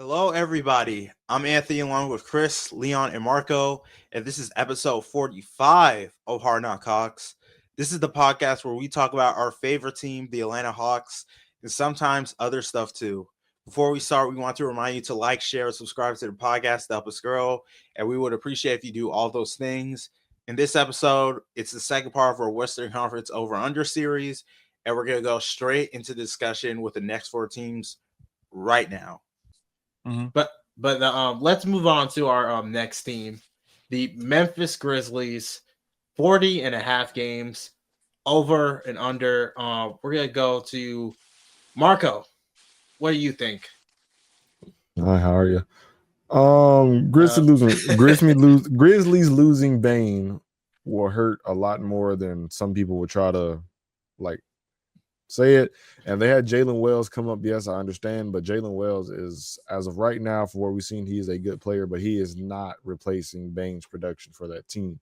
Hello, everybody. I'm Anthony, along with Chris, Leon, and Marco, and this is episode 45 of Hard Knock Hawks. This is the podcast where we talk about our favorite team, the Atlanta Hawks, and sometimes other stuff too. Before we start, we want to remind you to like, share, and subscribe to the podcast to help us grow, and we would appreciate if you do all those things. In this episode, it's the second part of our Western Conference over-under series, and we're going to go straight into discussion with the next four teams right now. But let's move on to our next team, the Memphis Grizzlies, 40 and a half games, over and under. We're going to go to Marco. What do you think? Hi, how are you? Grizzlies losing Bane will hurt a lot more than some people would try to say it. And they had Jalen Wells come up. Yes, I understand, but Jalen Wells is, as of right now, for what we've seen, he is a good player, but he is not replacing Bane's production for that team.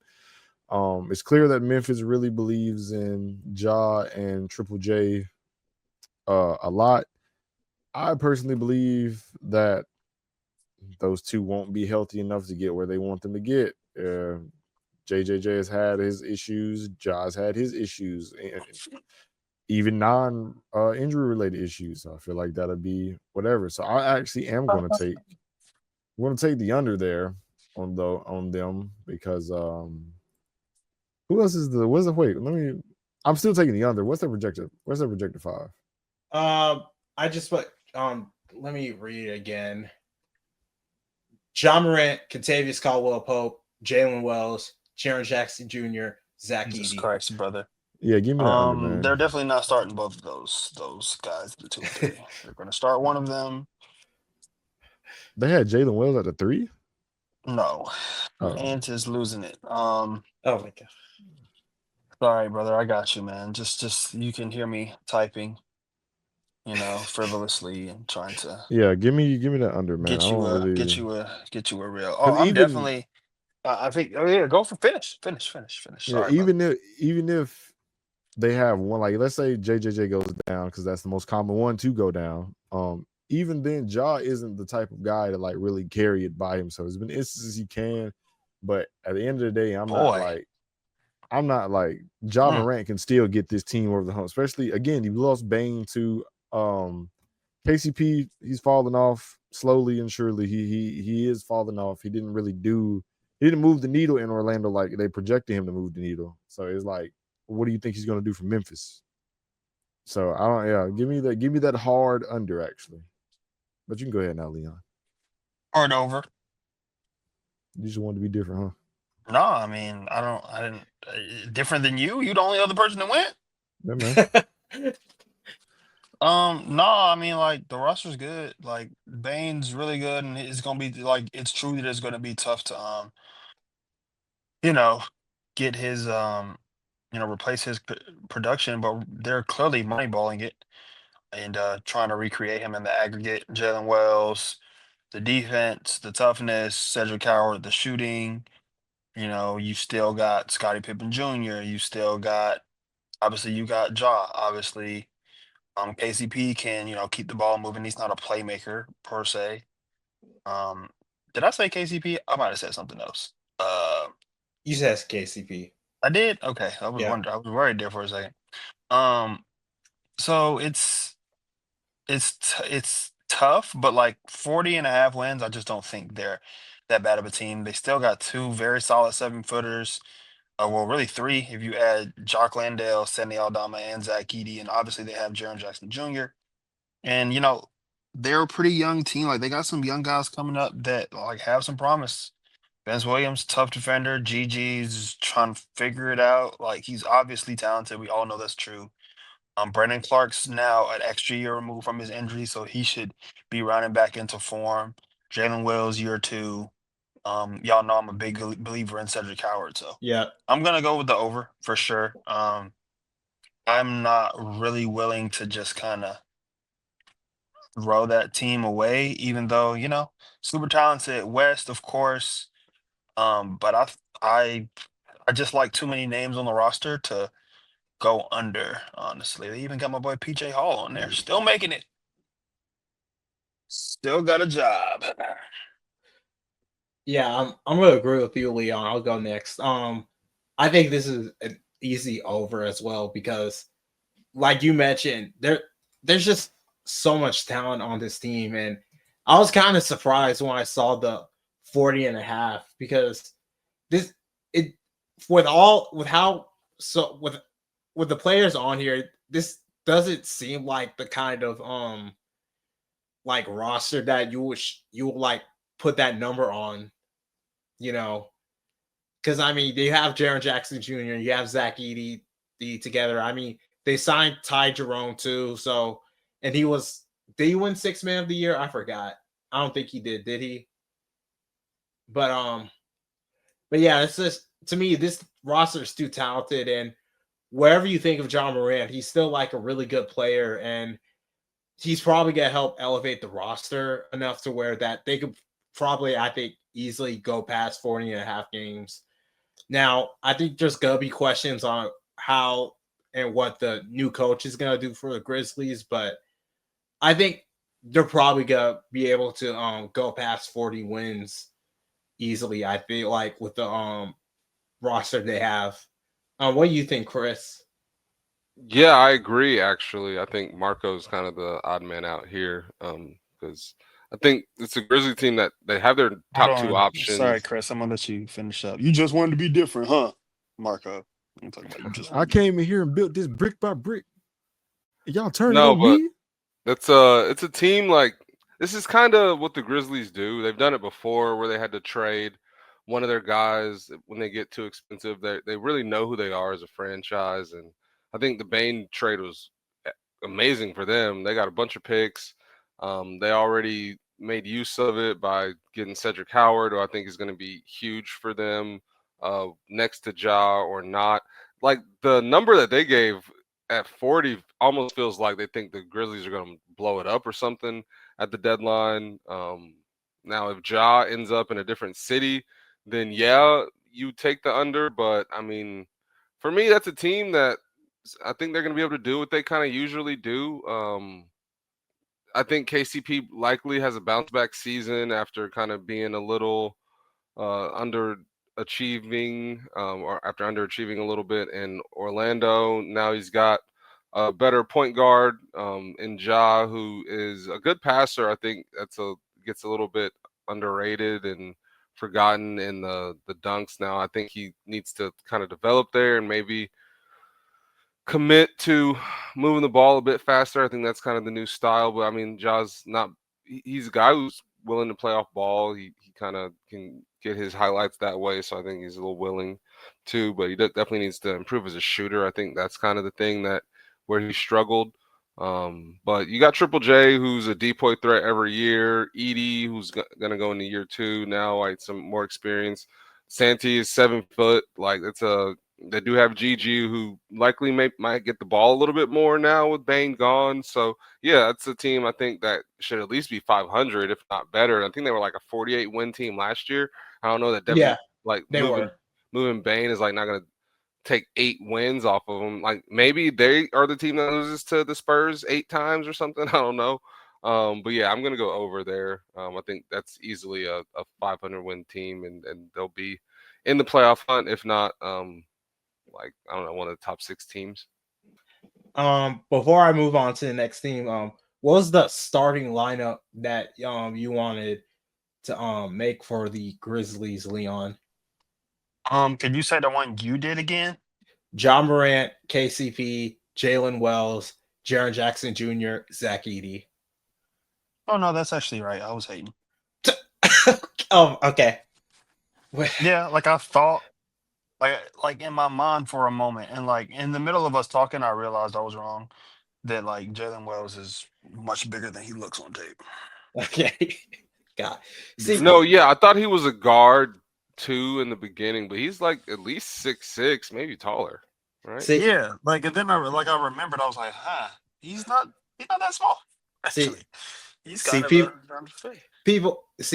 It's clear that Memphis really believes in Ja and Triple J a lot. I personally believe that those two won't be healthy enough to get where they want them to get. JJJ has had his issues. Ja's had his issues, even non-injury related issues. So I feel like that'll be whatever. So I actually am going to take. I'm going to take the under there on them because who else is I'm still taking the under. What's their projected 5? I just put let me read it again. John Morant, Kentavious Caldwell-Pope, Jalen Wells, Jaren Jackson Jr., Zach Jesus Edey. Christ, brother. Yeah, give me that under, man. They're definitely not starting both of those guys, the 2 and 3. They're going to start one of them. They had Jalen Wells at the 3? No. Ant is losing it. Oh my God. Sorry, brother. I got you, man. Just you can hear me typing, frivolously and trying to. Yeah, give me that under, man. Get you a real. Oh, I'm definitely. I think. Oh yeah, go for finish. Yeah, even if they have one, like let's say JJJ goes down because that's the most common one to go down. Even then, Ja isn't the type of guy to really carry it by himself. There's been instances he can, but at the end of the day, I'm not like Ja Morant can still get this team over the hump. Especially again, you lost Bane to KCP. He's falling off slowly and surely. He is falling off. He didn't move the needle in Orlando like they projected him to move the needle. So it's like, what do you think he's going to do for Memphis? So I don't. Yeah, give me that hard under actually. But you can go ahead now, Leon. Hard over. You just wanted to be different, huh? No, I mean I didn't. Different than you. You the only other person that went. Yeah, man. No, I mean the roster's good. Like Bane's really good, and it's gonna be it's truly just gonna be tough to get his replace his production, but they're clearly moneyballing it and trying to recreate him in the aggregate. Jalen Wells, the defense, the toughness, Cedric Howard, the shooting. You still got Scottie Pippen Jr. You still got obviously you got Ja. Obviously, KCP can keep the ball moving. He's not a playmaker per se. Did I say KCP? I might have said something else. You said KCP. I did. Okay, I was wondering. I was worried there for a second. So it's tough, but 40 and a half wins, I just don't think they're that bad of a team. They still got 2 very solid 7-footers. Well, really 3 if you add Jock Landale, Sidney Aldama, and Zach Edey, and obviously they have Jaren Jackson Jr. And they're a pretty young team. They got some young guys coming up that have some promise. Vince Williams, tough defender. Gigi's trying to figure it out. He's obviously talented. We all know that's true. Brandon Clark's now an extra year removed from his injury, so he should be rounding back into form. Jalen Wells, year 2. Y'all know I'm a big believer in Cedric Howard, so yeah, I'm gonna go with the over for sure. I'm not really willing to just kind of throw that team away, even though super talented West, of course. But I just like too many names on the roster to go under. Honestly, they even got my boy PJ Hall on there, still making it. Still got a job. Yeah, I'm gonna agree with you, Leon. I'll go next. I think this is an easy over as well because, like you mentioned, there's just so much talent on this team, and I was kind of surprised when I saw the 40 and a half because this it with how so with the players on here, this doesn't seem like the kind of like roster that you would like put that number on, you know, because I mean they have Jaren Jackson Jr., you have Zach Edey together. I mean they signed Ty Jerome too, so and did he win sixth man of the year? I forgot. I don't think he did. Did he? But but yeah, it's just to me this roster is too talented, and wherever you think of John Morant, he's still like a really good player, and he's probably gonna help elevate the roster enough to where that they could probably, I think, easily go past 40 and a half games. Now, I think there's gonna be questions on how and what the new coach is gonna do for the Grizzlies, but I think they're probably gonna be able to go past 40 wins easily. I feel like with the roster they have. What do you think, Chris? Yeah, I agree. Actually, I think Marco's kind of the odd man out here, because I think it's a Grizzly team that they have their top Hold two on. options. Sorry, Chris. I'm gonna let you finish up. You just wanted to be different, huh, Marco? I'm talking about you just. I came in here and built this brick by brick. Y'all turned No, on but me. it's a team like this is kind of what the Grizzlies do. They've done it before where they had to trade one of their guys when they get too expensive. They really know who they are as a franchise, and I think the Bain trade was amazing for them. They got a bunch of picks. They already made use of it by getting Cedric Howard, who I think is going to be huge for them next to Ja or not. Like the number that they gave at 40 almost feels like they think the Grizzlies are going to blow it up or something at the deadline. Now, if Ja ends up in a different city, then yeah, you take the under. But I mean, for me, that's a team that I think they're going to be able to do what they kind of usually do. I think KCP likely has a bounce back season after kind of being a little underachieving or after underachieving a little bit in Orlando. Now he's got a better point guard in Ja, who is a good passer. I think gets a little bit underrated and forgotten in the dunks. Now I think he needs to kind of develop there and maybe commit to moving the ball a bit faster. I think that's kind of the new style. But I mean, Ja's not. He's a guy who's willing to play off ball. He kind of can get his highlights that way. So I think he's a little willing to. But he definitely needs to improve as a shooter. I think that's kind of the thing that where he struggled. But you got Triple J, who's a decoy threat every year. Edey, who's going to go into year 2 now, like some more experience. Santi is 7 foot. Like they do have Gigi, who likely might get the ball a little bit more now with Bane gone. So yeah, that's a team I think that should at least be 500, if not better. I think they were like a 48 win team last year. I don't know that Yeah, like they were. moving Bane is like not going to take 8 wins off of them. Like maybe they are the team that loses to the Spurs 8 times or something. I don't know. But yeah, I'm going to go over there. I think that's easily a 500 win team, and they'll be in the playoff hunt, if not, like I don't know, one of the top 6 teams. Before I move on to the next team, what was the starting lineup that you wanted to make for the Grizzlies, Leon? Can you say the one you did again? John Morant, KCP, Jalen Wells, Jaren Jackson Jr., Zach Edey. Oh no, that's actually right. I was hating. Oh, okay. Yeah, like I thought, like in my mind for a moment, and like in the middle of us talking, I realized I was wrong. That like Jalen Wells is much bigger than he looks on tape. Okay. God. See, No, yeah, I thought he was a guard too in the beginning, but he's like at least 6'6", maybe taller, right? see, Yeah, like and then I remembered I was like, huh, he's not that small. See- Actually, he's see, kind of peop- around the face. people. This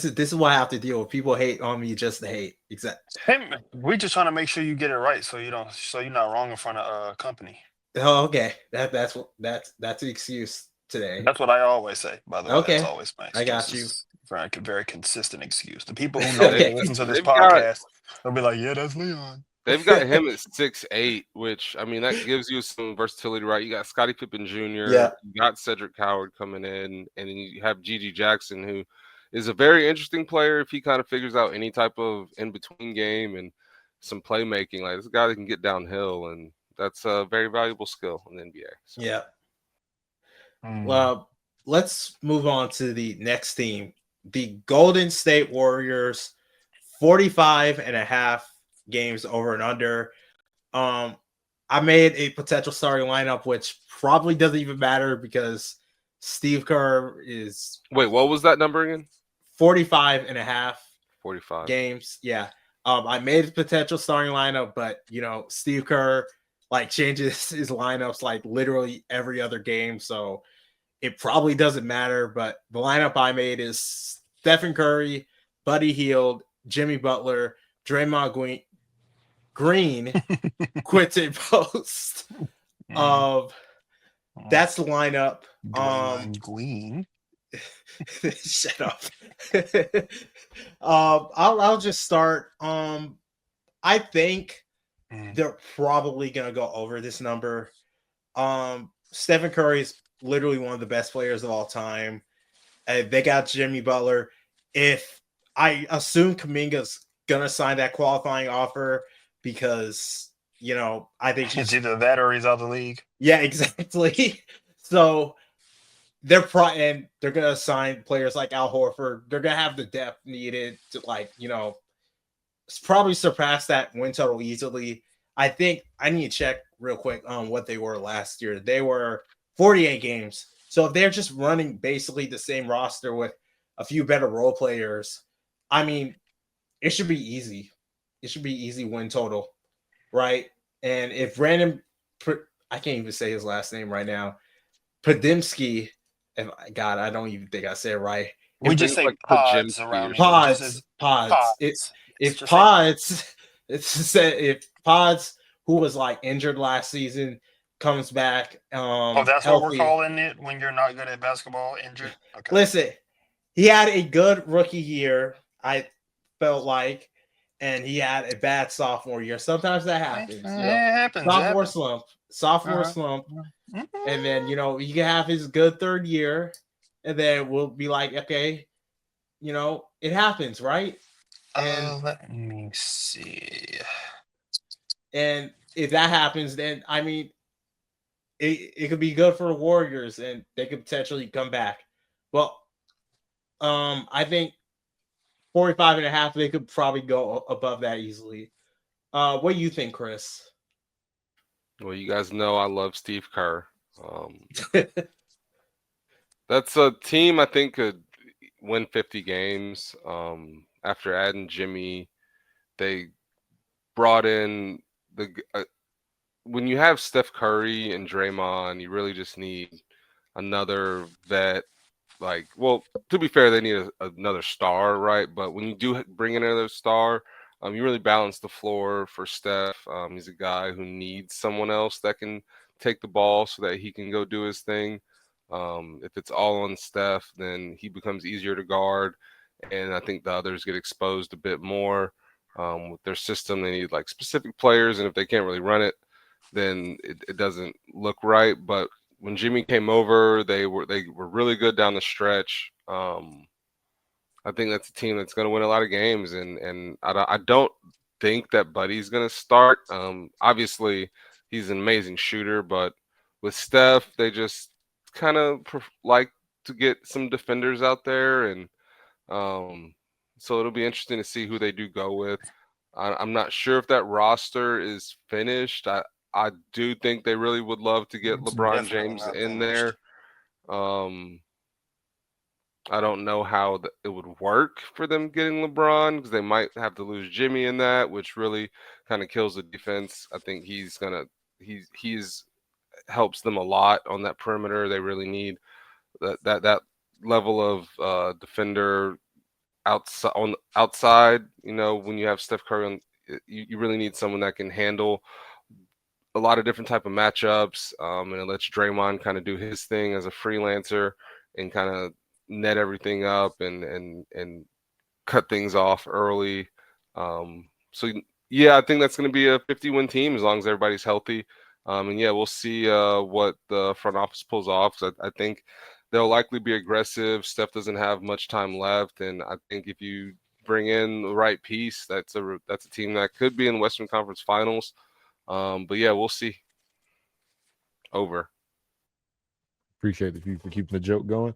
is what I have to deal with. People hate on me just to hate. Exactly. Hey, we just trying to make sure you get it right, so you're not wrong in front of company. Oh, okay. That's the excuse. today. That's what I always say, by the way. Okay. That's always my excuse. I got you. It's a very consistent excuse. The people who know me Okay. and listen to this They've got podcast, they'll be like, yeah, that's Leon. They've got him at 6'8", which I mean that gives you some versatility, right? You got Scottie Pippen Jr., Yeah. you got Cedric Howard coming in, and then you have Gigi Jackson, who is a very interesting player if he kind of figures out any type of in-between game and some playmaking. Like, this guy that can get downhill, and that's a very valuable skill in the NBA. So. Yeah. Well, let's move on to the next team. The Golden State Warriors, 45.5 games over and under. I made a potential starting lineup, which probably doesn't even matter because Steve Kerr is. Wait, what was that number again? 45.5 45 games. Yeah. I made a potential starting lineup, but Steve Kerr changes his lineups like literally every other game. So it probably doesn't matter. But the lineup I made is Stephen Curry, Buddy Hield, Jimmy Butler, Draymond Green, Quentin Post. That's the lineup. Green. Shut up. I'll just start. I think they're probably gonna go over this number. Stephen Curry is literally one of the best players of all time. They got Jimmy Butler. If I assume Kuminga's gonna sign that qualifying offer because I think it's either that or he's out of the league. Yeah, exactly. So they're gonna sign players like Al Horford. They're gonna have the depth needed to probably surpass that win total easily. I think I need to check real quick on what they were last year. They were 48 games. So if they're just running basically the same roster with a few better role players, I mean, it should be easy. It should be easy win total, right? And if Brandon, I can't even say his last name right now, Podimski. God, I don't even think I said it right. We just say pods around here. Pods. If Pods, if Pods, who was injured last season, comes back. That's healthy. What we're calling it when you're not good at basketball, injured. Okay. Listen, he had a good rookie year, I felt like, and he had a bad sophomore year. Sometimes that happens. It happens. Sophomore slump. And then, he can have his good third year, and then we'll be like, okay, it happens, right? And let me see. And if that happens, then, I mean, it could be good for the Warriors, and they could potentially come back. Well, I think 45.5, they could probably go above that easily. What do you think, Chris? Well, you guys know I love Steve Kerr. That's a team I think could win 50 games. After adding Jimmy, they brought in when you have Steph Curry and Draymond, you really just need another vet. To be fair, they need another star, right? But when you do bring in another star, you really balance the floor for Steph. He's a guy who needs someone else that can take the ball so that he can go do his thing. If it's all on Steph, then he becomes easier to guard, and I think the others get exposed a bit more. With their system, they need specific players, and if they can't really run it, then it doesn't look right. But when Jimmy came over, they were really good down the stretch. I think that's a team that's going to win a lot of games, and I don't think that Buddy's going to start. Obviously, he's an amazing shooter, but with Steph, they just kind of like to get some defenders out there, and so it'll be interesting to see who they do go with. I'm not sure if that roster is finished. I do think they really would love to get LeBron James in there. I don't know how it would work for them getting LeBron because they might have to lose Jimmy in that, which really kind of kills the defense. I think he's helps them a lot on that perimeter. They really need that level of defender outside. When you have Steph Curry, you really need someone that can handle a lot of different type of matchups, and it lets Draymond kind of do his thing as a freelancer and kind of net everything up and cut things off early. So yeah, I think that's going to be a 50-win team as long as everybody's healthy. And yeah, we'll see what the front office pulls off. So I think they'll likely be aggressive. Steph doesn't have much time left, and I think if you bring in the right piece, that's a team that could be in the Western Conference Finals. But yeah, we'll see. Over. Appreciate you for keeping the joke going.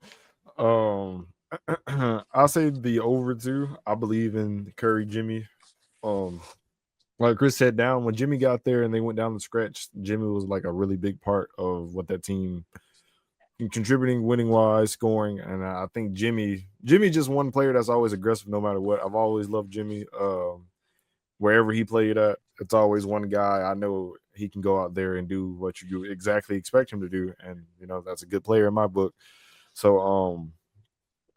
I'll say the over too. I believe in Curry, Jimmy. Like Chris said, down when Jimmy got there and they went down the stretch, Jimmy was like a really big part of what that team contributing, winning wise, scoring. And I think Jimmy just one player that's always aggressive no matter what. I've always loved Jimmy. Wherever he played at, it's always one guy. I know he can go out there and do what you exactly expect him to do. And that's a good player in my book. So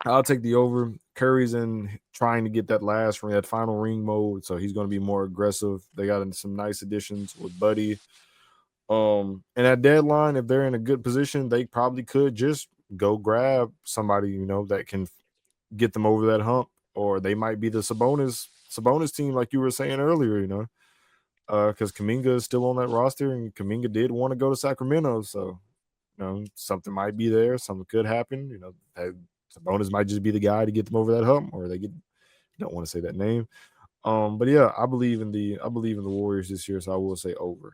I'll take the over. Curry's in trying to get that final ring mode, so he's going to be more aggressive. They got some nice additions with Buddy. And at deadline, if they're in a good position, they probably could just go grab somebody, that can get them over that hump, or they might be the Sabonis team, like you were saying earlier, because Kuminga is still on that roster, and Kuminga did want to go to Sacramento, so something might be there. Something could happen. Sabonis might just be the guy to get them over that hump, or don't want to say that name. But yeah, I believe in the Warriors this year, so I will say over.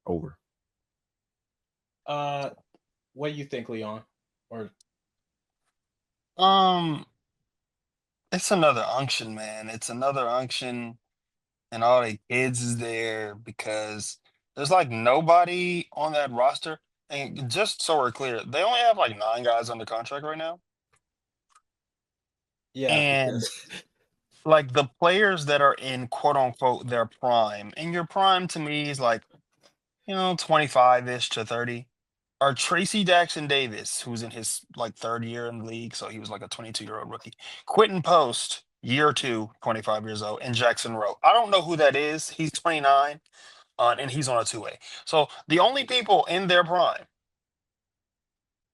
Over. What do you think, Leon? Or It's another unction, man. It's another unction, and all the kids is there because there's like nobody on that roster. And just so we're clear, they only have like 9 guys under contract right now. yeah, And because like the players that are in quote unquote their prime, and your prime to me is like, 25-ish to 30, are Tracy Jackson Davis, who's in his like 3rd year in the league, so he was like a 22-year-old rookie. Quentin Post, year 2, 25 years old, and Jackson Rowe. I don't know who that is. He's 29, and he's on a 2-way. So the only people in their prime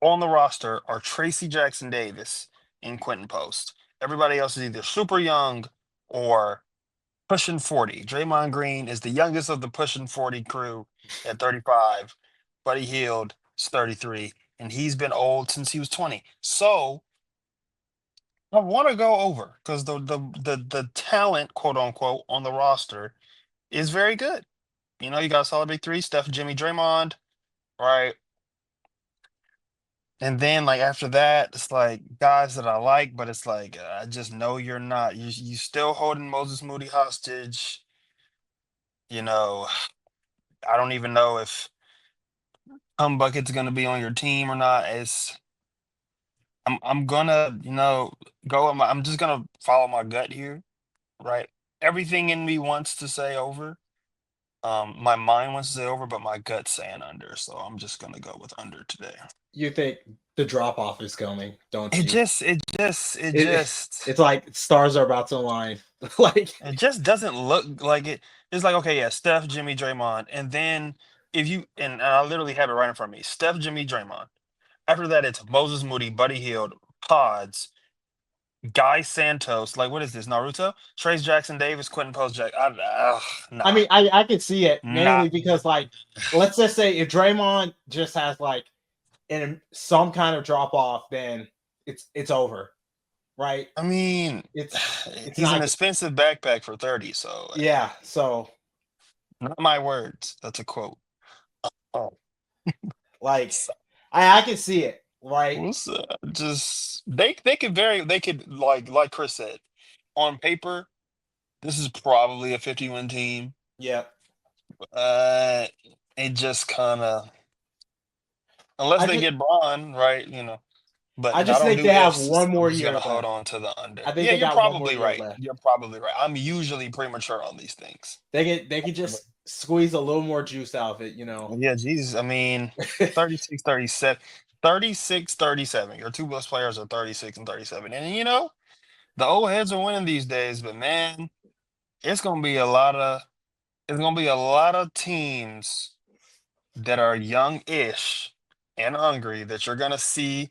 on the roster are Tracy Jackson Davis and Quentin Post. Everybody else is either super young or pushing 40. Draymond Green is the youngest of the pushing 40 crew at 35. Buddy Hield is 33, and he's been old since he was 20. So I want to go over because the talent, quote unquote, on the roster is very good. You got a solid big three: Steph, Jimmy, Draymond, right? And then like after that, it's like guys that I like, but it's like I just know you're not. You still holding Moses Moody hostage. I don't even know if Bucket's gonna be on your team or not. I'm gonna, go I'm just gonna follow my gut here, right? Everything in me wants to say over. My mind wants to say over, but my gut's saying under. So I'm just gonna go with under today. you think the drop off is coming, don't It you? just It's like stars are about to align. Like it just doesn't look like it. It's like, okay, yeah, Steph, Jimmy, Draymond, and then if you and I literally have it right in front of me: Steph, Jimmy, Draymond. After that, it's Moses Moody, Buddy Hield, Pods, Guy Santos. Like, what is this, Naruto? Trace Jackson Davis, Quentin Post Jack. Nah, I mean, I can see it mainly nah. because, like, let's just say if Draymond just has like some kind of drop off, then it's over, right? I mean, It's he's not an expensive backpack for 30. So, yeah. So not my words. That's a quote. Oh, like, I can see it, right? just they could like Chris said, on paper, this is probably a 50-win team. Yeah. It just kind of, unless they get Braun, right? But I I just don't think do they have ifs. one more I'm just year gonna hold left. on to the under. I think Yeah, they you're got one more probably year right. left. You're probably right. I'm usually premature on these things. They could just squeeze a little more juice out of it, Yeah, Jesus. I mean, 36, 37. 36, 37. Your two best players are 36 and 37. And the old heads are winning these days, but man, it's gonna be a lot of teams that are young-ish and hungry that you're gonna see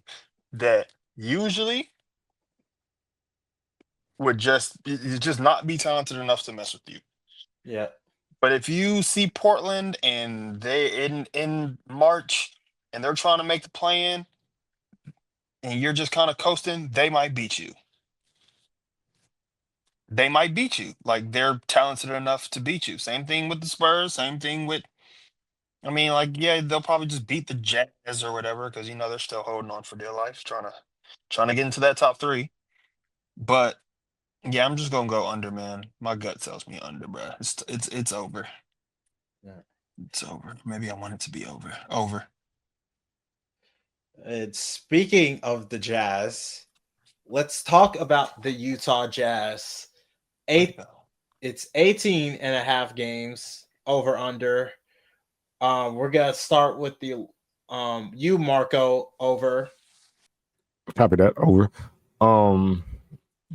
that usually would just not be talented enough to mess with you. Yeah. But if you see Portland and they in March and they're trying to make the play-in and you're just kind of coasting, they might beat you. They might beat you. Like they're talented enough to beat you. Same thing with the Spurs. Same thing with. I mean, like, yeah, they'll probably just beat the Jazz or whatever because they're still holding on for dear life, trying to get into that top three. But yeah, I'm just gonna go under, man. My gut tells me under, bro. It's over. Yeah. It's over. Maybe I want it to be over. Over. And speaking of the Jazz, let's talk about the Utah Jazz. It's 18 and a half games over under. We're gonna start with the you Marco over. Copy that. Over.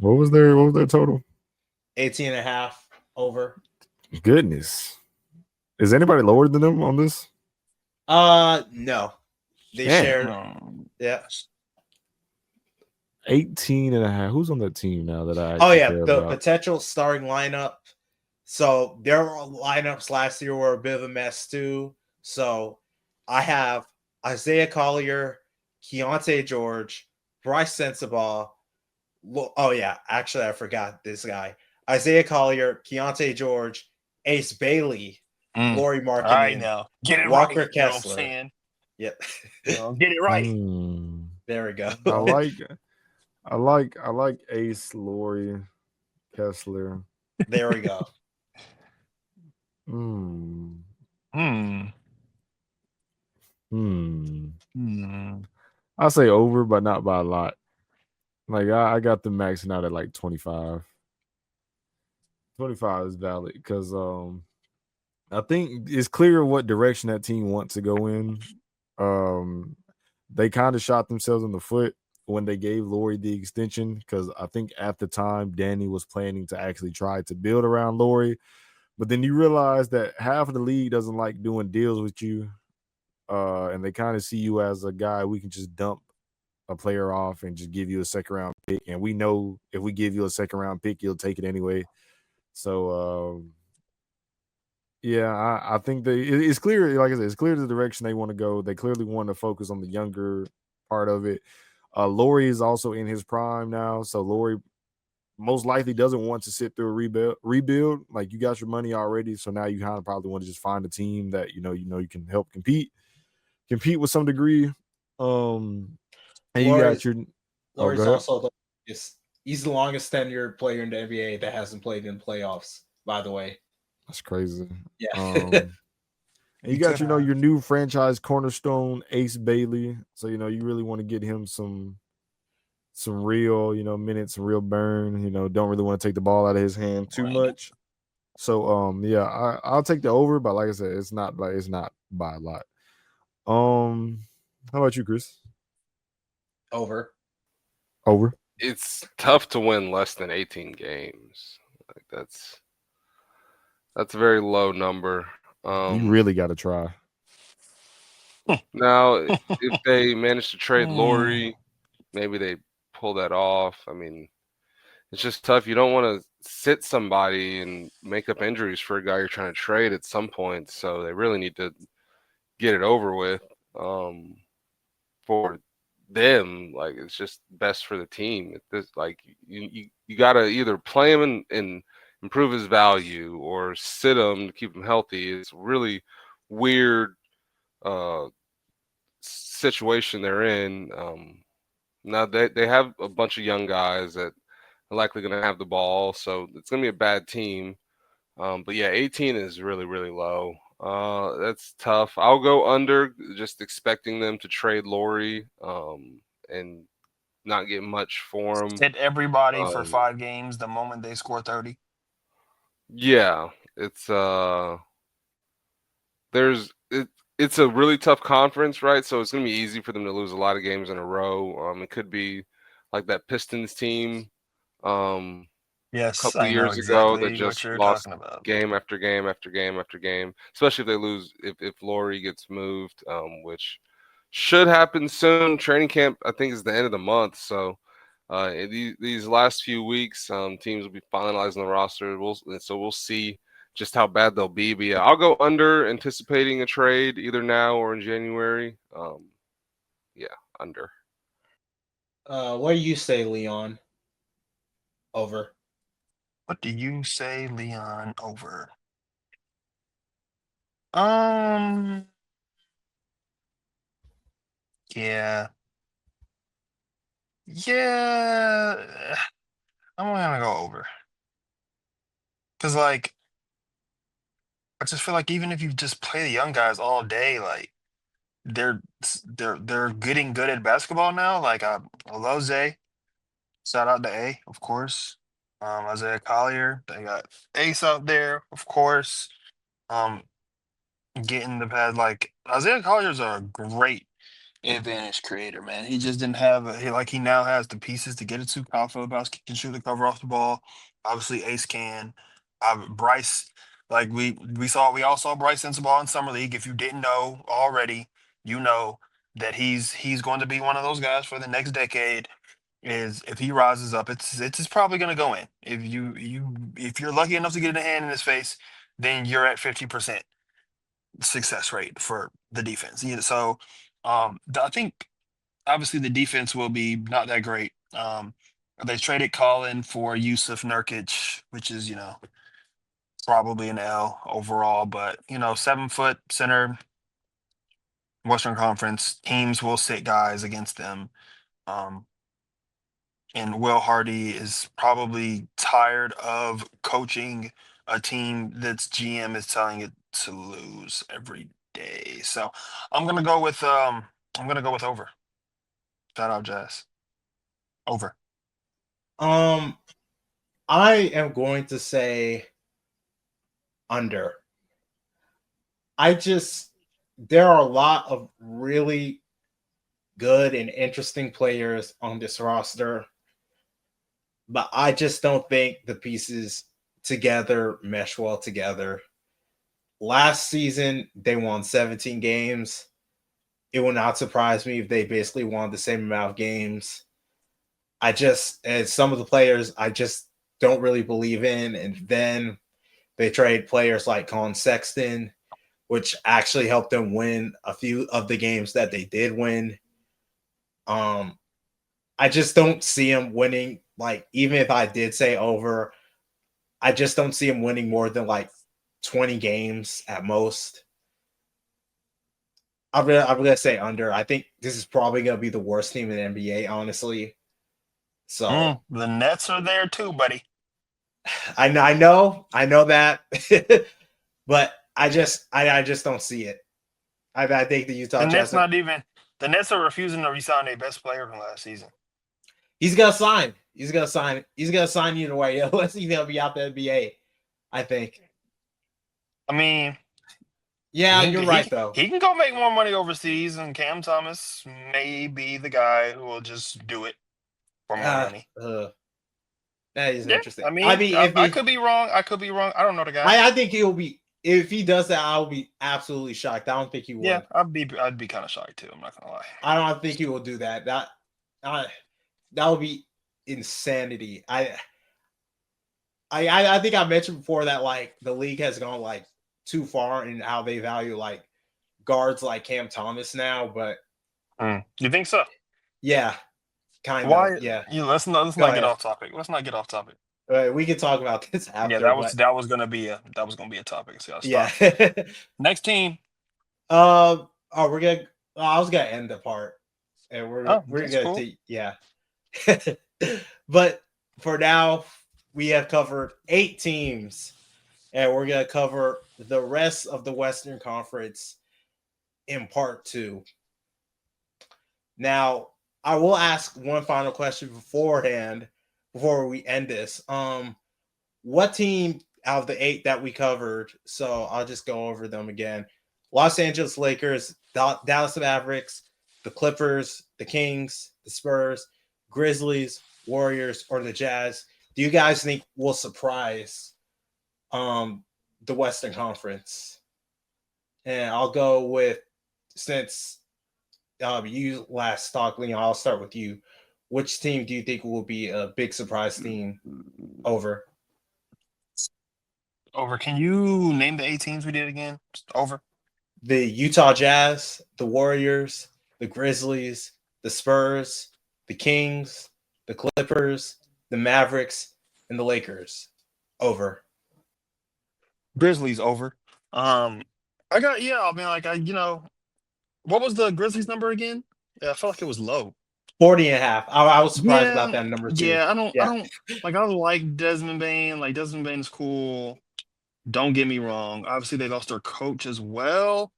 What was their total? 18 and a half over. Goodness. Is anybody lower than them on this? No. They Damn. shared. Yeah. 18 and a half. Who's on that team now that I Oh yeah, care the about? potential starting lineup. So their lineups last year were a bit of a mess too. So I have Isaiah Collier, Keontae George, Bryce Sensabaugh. Oh yeah, actually I forgot this guy. Isaiah Collier, Keontae George, Ace Bailey, Laurie All right, Markkinen, now get it Walker right. You know what I'm Kessler. saying? Yep. Get it right. There we go. I like Ace, Laurie, Kessler. There we go. I say over, but not by a lot. Like I got them maxing out at like 25. 25 is valid because I think it's clear what direction that team wants to go in. They kind of shot themselves in the foot when they gave Laurie the extension because I think at the time Danny was planning to actually try to build around Laurie, but then you realize that half of the league doesn't like doing deals with you, and they kind of see you as a guy we can just dump a player off and just give you a second round pick, and we know if we give you a second round pick, you'll take it anyway. So yeah, I think it's clear. Like I said, it's clear the direction they want to go. They clearly want to focus on the younger part of it. Laurie is also in his prime now, so Laurie most likely doesn't want to sit through a rebuild. Like you got your money already, so now you kind of probably want to just find a team that you know you can help compete with some degree. And you got your Laurie's also he's the longest tenured player in the NBA that hasn't played in playoffs, by the way. That's crazy. Yeah. And you got your new franchise cornerstone, Ace Bailey. So you really want to get him some real minutes, some real burn. Don't really want to take the ball out of his hand too much. So yeah, I'll take the over, but like I said, it's not by a lot. How about you, Chris? Over. It's tough to win less than 18 games. Like that's a very low number. You really got to try. Now, if they manage to trade Laurie, maybe they pull that off. I mean, it's just tough. You don't want to sit somebody and make up injuries for a guy you're trying to trade at some point. So they really need to get it over with for them. Like it's just best for the team. Like you got to either play him and improve his value or sit him to keep him healthy. It's really weird situation they're in. Now they have a bunch of young guys that are likely going to have the ball, so it's going to be a bad team. But yeah, 18 is really, really low. That's tough. I'll go under, just expecting them to trade Laurie and not get much for him. Hit everybody for 5 games the moment they score 30. Yeah, it's it's a really tough conference, right? So it's going to be easy for them to lose a lot of games in a row. It could be like that Pistons team Yes, couple I know years ago that exactly what just you're lost talking about. game after game after game after game, especially if they lose, if Laurie gets moved, which should happen soon. Training camp, I think, is the end of the month. So these last few weeks, teams will be finalizing the roster. We'll see just how bad they'll be. But yeah, I'll go under, anticipating a trade either now or in January. Yeah, under. What do you say, Leon? Over. What do you say, Leon? Over. Um, yeah. Yeah. I'm gonna go over. Cause like I just feel like even if you just play the young guys all day, like they're getting good at basketball now. Like I love Zay. Shout out to A, of course. Isaiah Collier. They got Ace out there, of course. Um, getting the pad like Isaiah Collier's a great advantage creator, man. He just didn't have he now has the pieces to get it to. Kyle Phillips can shoot the cover off the ball. Obviously, Ace can. Bryce, like we all saw Bryce Sensabaugh in summer league. If you didn't know already, you know that he's going to be one of those guys for the next decade. Is if he rises up, it's probably going to go in. If you're lucky enough to get a hand in his face, then you're at 50% success rate for the defense. So I think obviously the defense will be not that great. They traded Colin for Yusuf Nurkic, which is probably an L overall, but 7-foot center, Western Conference teams will sit guys against them. Um, and Will Hardy is probably tired of coaching a team that's GM is telling it to lose every day. So I'm gonna go with over. Shout out Jazz. Over. I am going to say under. There are a lot of really good and interesting players on this roster, but I just don't think the pieces together mesh well together. Last season, they won 17 games. It will not surprise me if they basically won the same amount of games. As some of the players, I just don't really believe in. And then they trade players like Colin Sexton, which actually helped them win a few of the games that they did win. I just don't see him winning. Like, even if I did say over, I just don't see him winning more than like 20 games at most. I'm gonna say under. I think this is probably gonna be the worst team in the NBA, honestly. So The Nets are there too, buddy. I know that, but I just don't see it. I think the Utah Jazz. The Nets are refusing to resign their best player from last season. He's gonna sign. He's gonna sign either way, unless he's gonna be out the NBA. I think. I mean, Yeah, you're right though. He can go make more money overseas, and Cam Thomas may be the guy who will just do it for more money. That is interesting. I mean, I could be wrong. I don't know the guy. I think he'll be. If he does that, I'll be absolutely shocked. I don't think he would. Yeah, I'd be kind of shocked too. I'm not gonna lie. I don't think he will do that. That would be insanity. I think I mentioned before that like the league has gone like too far in how they value like guards like Cam Thomas now, but you think so? Yeah, kind of. Why? Yeah. Let's not get off topic. Let's not get off topic. We can talk about this after. Yeah, that was gonna be a topic. So yeah. Next team. I was gonna end the part, and we're gonna cool. yeah. But for now, we have covered 8 teams, and we're gonna cover the rest of the Western Conference in part 2. Now, I will ask one final question beforehand before we end this. What team out of the 8 that we covered? So I'll just go over them again. Los Angeles Lakers, Dallas Mavericks, the Clippers, the Kings, the Spurs, Grizzlies, Warriors, or the Jazz. do you guys think will surprise the Western Conference? And I'll go with, since you last talked, Leon, I'll start with you. Which team do you think will be a big surprise team over? Over. Can you name the 8 teams we did again? Just over. The Utah Jazz, the Warriors, the Grizzlies, the Spurs, the Kings, the Clippers, the Mavericks, and the Lakers. Over. Grizzlies over. I got I mean, like what was the Grizzlies number again? Yeah, I felt like it was low. 40 and a half. I was surprised about Yeah, that number too. yeah. I Yeah. don't like. I like Desmond Bain. Like Desmond Bain's cool. Don't get me wrong. Obviously, they lost their coach as well.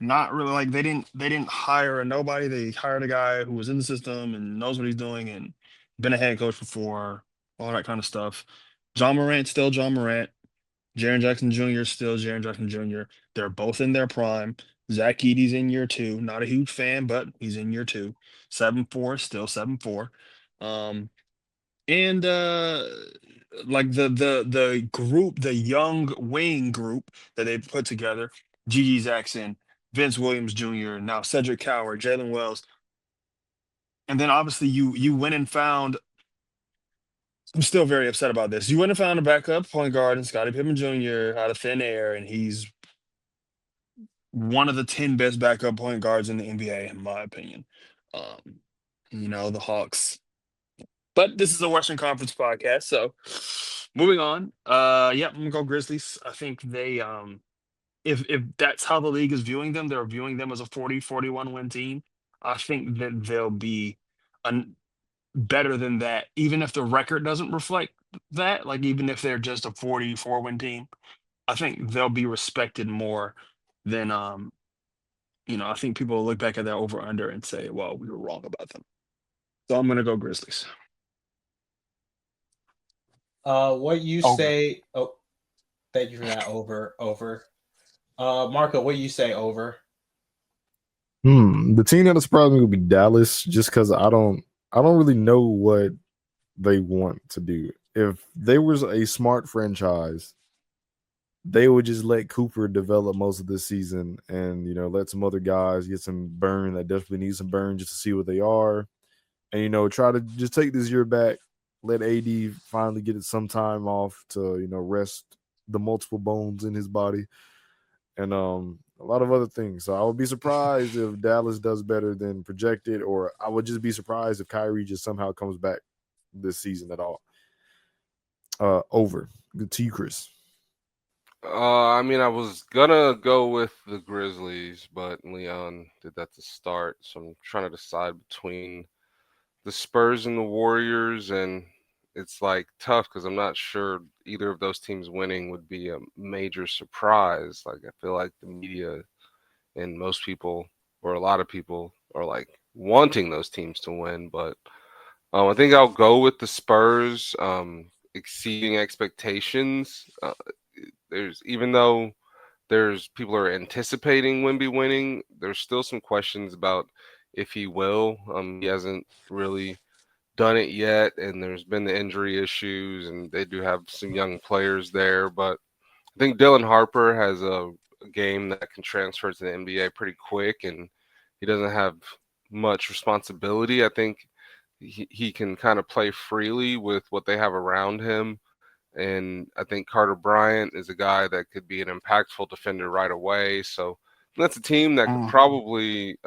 Not really like they didn't hire a nobody. They hired a guy who was in the system and knows what he's doing and been a head coach before, all that kind of stuff. John Morant still John Morant. Jaren Jackson Jr. still Jaren Jackson Jr. They're both in their prime. Zach Edey's in year 2. Not a huge fan, but he's in year 2. 7-4, still 7-4. And like the group, the young wing group that they put together, Gigi Jackson, Vince Williams Jr., now Cedric Coward, Jalen Wells. And then obviously you went and found, I'm still very upset about this. You went and found a backup point guard in Scottie Pippen Jr. out of thin air, and he's one of the 10 best backup point guards in the NBA, in my opinion. The Hawks. But this is a Western Conference podcast, so moving on. I'm gonna go Grizzlies. I think they if that's how the league is viewing them, they're viewing them as a 40-41 win team. I think that they'll be better than that, even if the record doesn't reflect that. Like even if they're just a 44 win team, I think they'll be respected more than I think people will look back at that over under and say, well, we were wrong about them. So I'm gonna go Grizzlies. What you Over. say? Oh, thank you for that. Over. Marco, what you say? Over. The team that surprised me would be Dallas, just because I don't really know what they want to do. If they was a smart franchise, they would just let Cooper develop most of this season and let some other guys get some burn that desperately need some burn just to see what they are. And try to just take this year back, let AD finally get it some time off to rest the multiple bones in his body. And a lot of other things. So I would be surprised if Dallas does better than projected, or I would just be surprised if Kyrie just somehow comes back this season at all. Over. Good to you, Chris. I mean, I was gonna go with the Grizzlies, but Leon did that to start, so I'm trying to decide between the Spurs and the Warriors, and it's like tough because I'm not sure either of those teams winning would be a major surprise. Like I feel like the media and most people, or a lot of people, are like wanting those teams to win, but I think I'll go with the Spurs exceeding expectations. Even though there's people are anticipating Wemby winning, there's still some questions about if he will. He hasn't really done it yet, and there's been the injury issues, and they do have some young players there. But I think Dylan Harper has a game that can transfer to the NBA pretty quick, and he doesn't have much responsibility. I think he can kind of play freely with what they have around him. And I think Carter Bryant is a guy that could be an impactful defender right away. So that's a team that could probably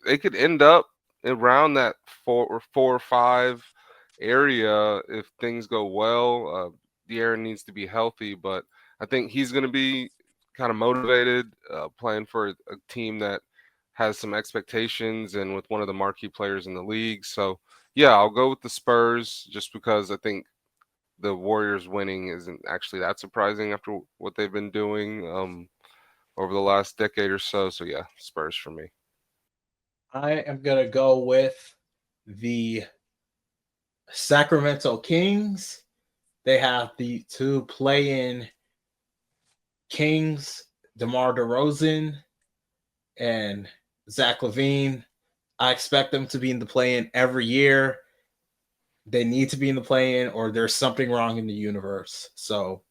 they could end up around that 4 or 5 area if things go well. De'Aaron needs to be healthy, but I think he's going to be kind of motivated, playing for a team that has some expectations and with one of the marquee players in the league. So yeah, I'll go with the Spurs just because I think the Warriors winning isn't actually that surprising after what they've been doing over the last decade or so. So yeah, Spurs for me. I am going to go with the Sacramento Kings. They have the 2 play-in Kings, DeMar DeRozan and Zach LaVine. I expect them to be in the play-in every year. they need to be in the play-in or there's something wrong in the universe. So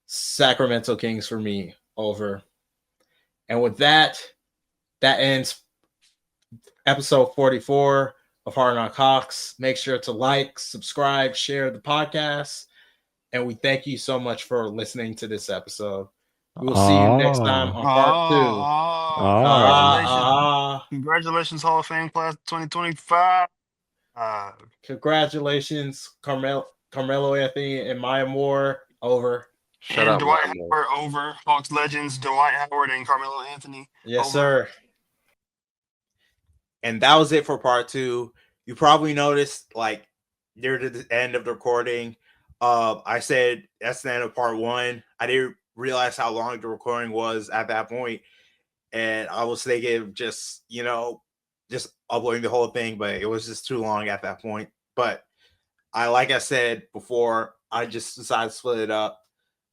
Sacramento Kings for me over. And with that ends episode 44 of Hard Knock Hawks. Make sure to like, subscribe, share the podcast. And we thank you so much for listening to this episode. We will see you next time on part 2. Congratulations, Hall of Fame class 2025. Congratulations, Carmelo Anthony and Maya Moore. Over. Shut and up, Dwight Maya Moore. Howard over. Hawks legends Dwight Howard and Carmelo Anthony. Yes, over. sir. And that was it for part 2. You probably noticed, like, near to the end of the recording, I said that's the end of part 1. I didn't realize how long the recording was at that point, and I was thinking of just uploading the whole thing, but it was just too long at that point. But like I said before, I just decided to split it up.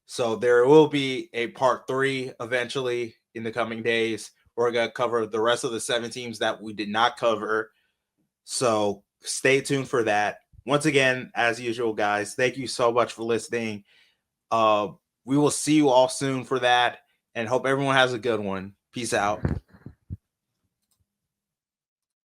So there will be a part 3 eventually in the coming days. We're going to cover the rest of the 7 teams that we did not cover. So stay tuned for that. Once again, as usual, guys, thank you so much for listening. We will see you all soon for that, and hope everyone has a good one. Peace out.